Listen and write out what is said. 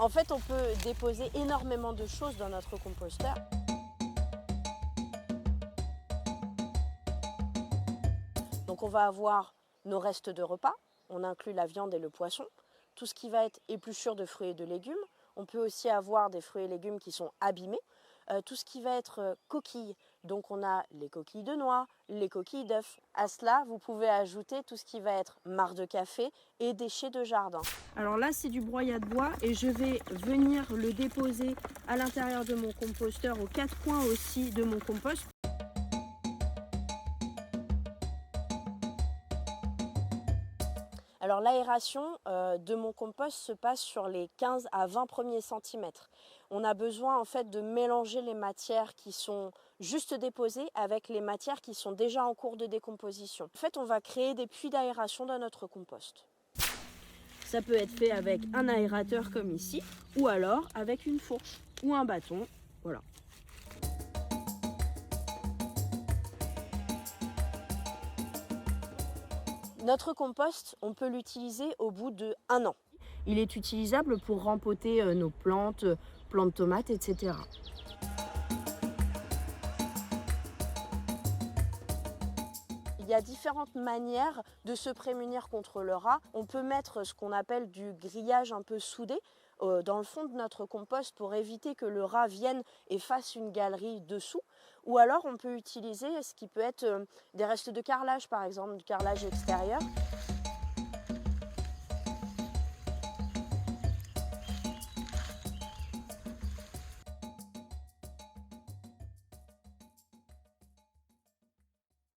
En fait, on peut déposer énormément de choses dans notre composteur. Donc on va avoir nos restes de repas, on inclut la viande et le poisson, tout ce qui va être épluchure de fruits et de légumes. On peut aussi avoir des fruits et légumes qui sont abîmés, tout ce qui va être coquilles. Donc on a les coquilles de noix, les coquilles d'œufs. À cela, vous pouvez ajouter tout ce qui va être marc de café et déchets de jardin. Alors là, c'est du broyat de bois et je vais venir le déposer à l'intérieur de mon composteur, aux quatre coins aussi de mon compost. Alors l'aération de mon compost se passe sur les 15 à 20 premiers centimètres. On a besoin en fait de mélanger les matières qui sont juste déposées avec les matières qui sont déjà en cours de décomposition. En fait, on va créer des puits d'aération dans notre compost. Ça peut être fait avec un aérateur comme ici, ou alors avec une fourche ou un bâton. Voilà. Notre compost, on peut l'utiliser au bout d'1 an. Il est utilisable pour rempoter nos plantes, plantes tomates, etc. Il y a différentes manières de se prémunir contre le rat. On peut mettre ce qu'on appelle du grillage un peu soudé dans le fond de notre compost pour éviter que le rat vienne et fasse une galerie dessous. Ou alors on peut utiliser ce qui peut être des restes de carrelage par exemple, du carrelage extérieur